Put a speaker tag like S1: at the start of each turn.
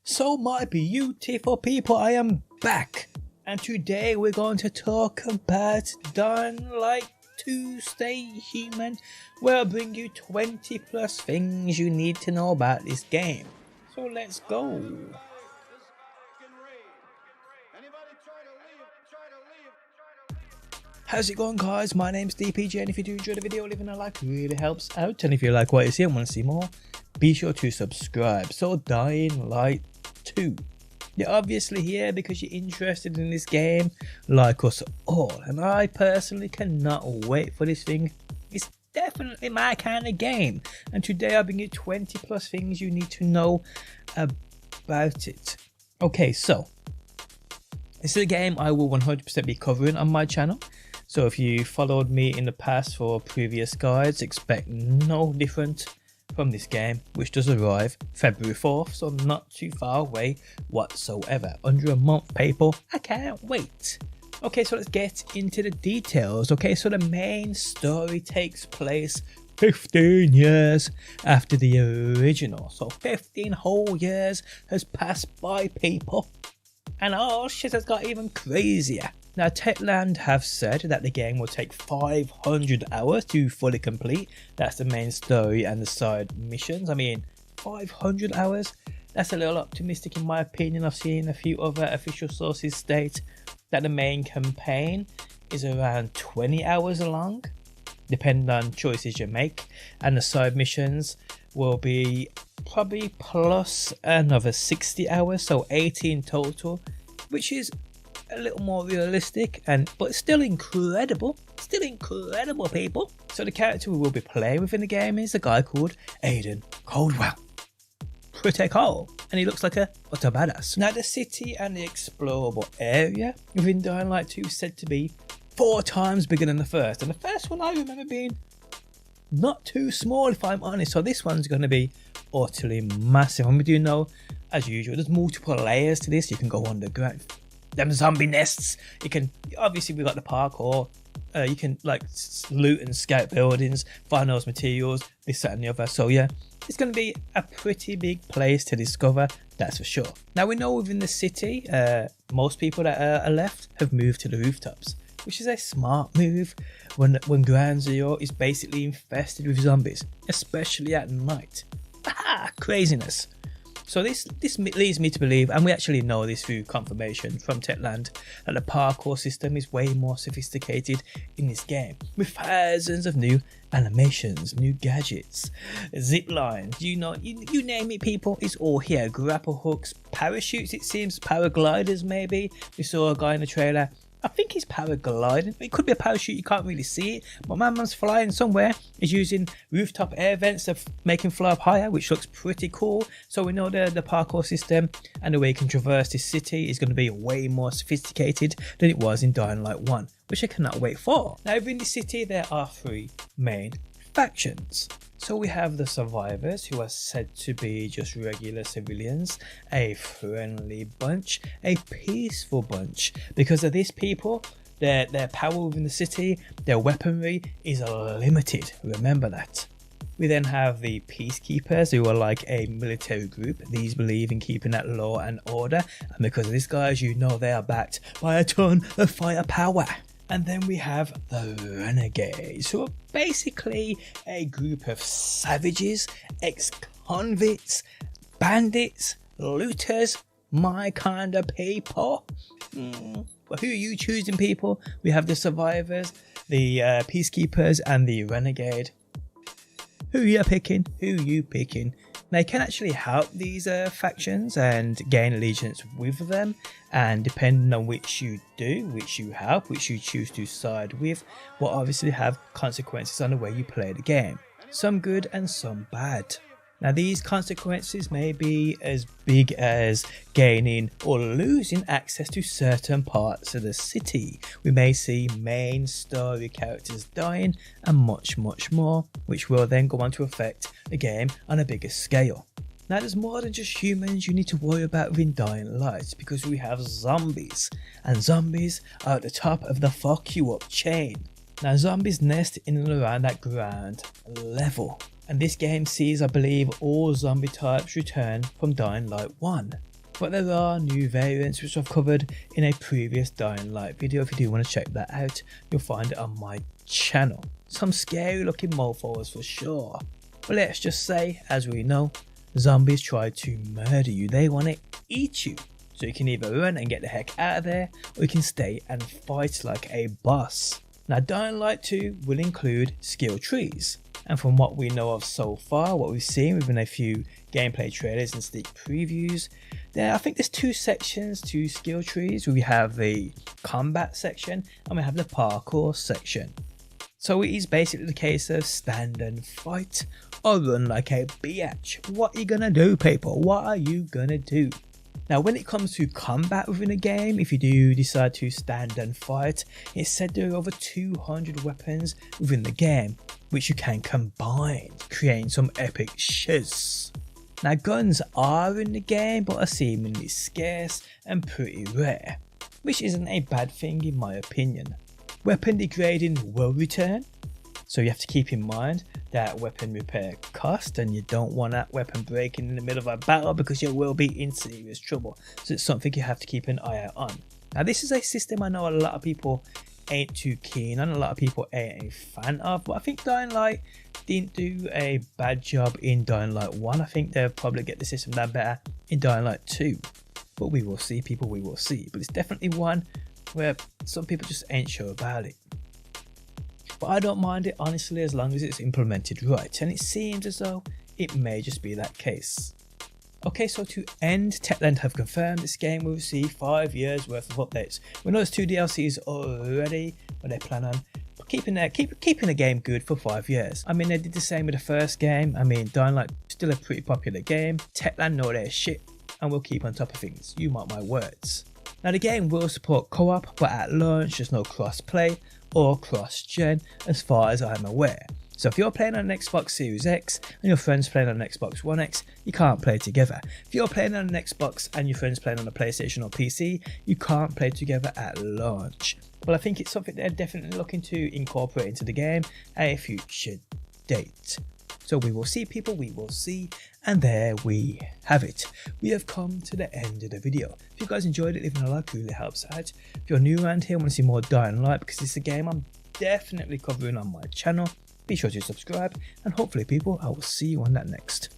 S1: So my beautiful people, I am back, and today we're going to talk about Dying Light 2 Stay Human, where I'll bring you 20 plus things you need to know about this game. So let's go. How's it going, guys? My name's DPJ, and if you do enjoy the video, leaving a like really helps out, and if you like what you see and want to see more, be sure to subscribe. So Dying Light 2, you're obviously here because you're interested in this game like us all, and I personally cannot wait for this thing. It's definitely my kind of game, and today I'll bring you 20 plus things you need to know about it. Okay, so this is a game I will 100% be covering on my channel. So if you followed me in the past for previous guides, expect no different from this game, which does arrive February 4th, so not too far away whatsoever. Under a month, people. I can't wait. Okay, so let's get into the details. Okay, so the main story takes place 15 years after the original. So 15 whole years has passed by, people. And oh shit, has got even crazier. Now, Techland have said that the game will take 500 hours to fully complete. That's the main story and the side missions. I mean, 500 hours? That's a little optimistic in my opinion. I've seen a few other official sources state that the main campaign is around 20 hours long, depending on choices you make. And the side missions will be probably plus another 60 hours, so 80 in total, which is a little more realistic, but still incredible people. So the character we will be playing with in the game is a guy called LDon Coldwell. Pretty cool, and he looks like a utter badass. Now, the city and the explorable area within Dying Light 2 is said to be 4 times bigger than the first, and the first one I remember being not too small, if I'm honest. So this one's going to be utterly massive, and we do know, as usual, there's multiple layers to this. You can go underground, them zombie nests, you can, obviously we got the parkour, you can like loot and scout buildings, find those materials, this, that and the other. So yeah, it's going to be a pretty big place to discover, that's for sure. Now, we know within the city, most people that are left have moved to the rooftops, which is a smart move when Ground Zero is basically infested with zombies, especially at night. Ah, craziness. So this leads me to believe, and we actually know this through confirmation from Techland, that the parkour system is way more sophisticated in this game, with thousands of new animations, new gadgets, zip lines, you name it, people, it's all here. Grapple hooks, parachutes, it seems, paragliders maybe. We saw a guy in the trailer, I think he's paragliding. It could be a parachute, you can't really see it, but my man's flying somewhere. He's using rooftop air vents to make him fly up higher, which looks pretty cool. So we know the parkour system and the way you can traverse this city is going to be way more sophisticated than it was in Dying Light 1, which I cannot wait for. Now, within the city there are 3 main factions. So we have the survivors, who are said to be just regular civilians, a friendly bunch, a peaceful bunch. Because of this, people, their power within the city, their weaponry is limited, remember that. We then have the peacekeepers, who are like a military group. These believe in keeping that law and order, and because of this, guys, you know they are backed by a ton of firepower. And then we have the renegades, who are basically a group of savages, ex-convicts, bandits, looters, my kind of people. Well, who are you choosing, people? We have the survivors, the peacekeepers, and the renegade. Who you picking? Who you picking? Now, you can actually help these factions and gain allegiance with them, and depending on which you do, which you help, which you choose to side with, will obviously have consequences on the way you play the game. Some good and some bad. Now, these consequences may be as big as gaining or losing access to certain parts of the city. We may see main story characters dying and much more, which will then go on to affect the game on a bigger scale. Now, there's more than just humans you need to worry about within Dying Light, because we have zombies, and zombies are at the top of the fuck you up chain. Now, zombies nest in and around that ground level, and this game sees, I believe, all zombie types return from Dying Light 1. But there are new variants which I've covered in a previous Dying Light video. If you do want to check that out, you'll find it on my channel. Some scary looking mofos for sure. But let's just say, as we know, zombies try to murder you. They want to eat you. So you can either run and get the heck out of there, or you can stay and fight like a boss. Now Dying Light 2 will include skill trees. And from what we know of so far, what we've seen within a few gameplay trailers and sneak previews, I think there's two sections to skill trees. We have the combat section and we have the parkour section. So it is basically the case of stand and fight or run like a biatch. What are you gonna do, people? What are you gonna do? Now when it comes to combat within a game, if you do decide to stand and fight, it's said there are over 200 weapons within the game, which you can combine, creating some epic shiz. Now guns are in the game, but are seemingly scarce and pretty rare, which isn't a bad thing in my opinion. Weapon degrading will return, so you have to keep in mind that weapon repair cost, and you don't want that weapon breaking in the middle of a battle because you will be in serious trouble. So it's something you have to keep an eye out on. Now this is a system I know a lot of people ain't too keen on, a lot of people ain't a fan of, but I think Dying Light didn't do a bad job in Dying Light 1. I think they'll probably get the system done better in Dying Light 2. But we will see, people, we will see. But it's definitely one where some people just ain't sure about it. But I don't mind it honestly, as long as it's implemented right, and it seems as though it may just be that case. Okay, so to end, Techland have confirmed this game will receive 5 years worth of updates. We know there's 2 DLCs already, but they plan on keeping the game good for 5 years. I mean, they did the same with the first game. I mean, Dying Light still a pretty popular game. Techland know their shit and will keep on top of things. You mark my words. Now the game will support co-op, but at launch there's no cross-play or cross-gen as far as I'm aware. So if you're playing on an Xbox Series X and your friend's playing on an Xbox One X, you can't play together. If you're playing on an Xbox and your friend's playing on a PlayStation or PC, you can't play together at launch. Well, I think it's something they're definitely looking to incorporate into the game at a future date. So we will see, people, we will see. And there we have it. We have come to the end of the video. If you guys enjoyed it, leaving a like really helps out. If you're new around here and want to see more Dying Light, because it's a game I'm definitely covering on my channel, be sure to subscribe, and hopefully, people, I will see you on that next.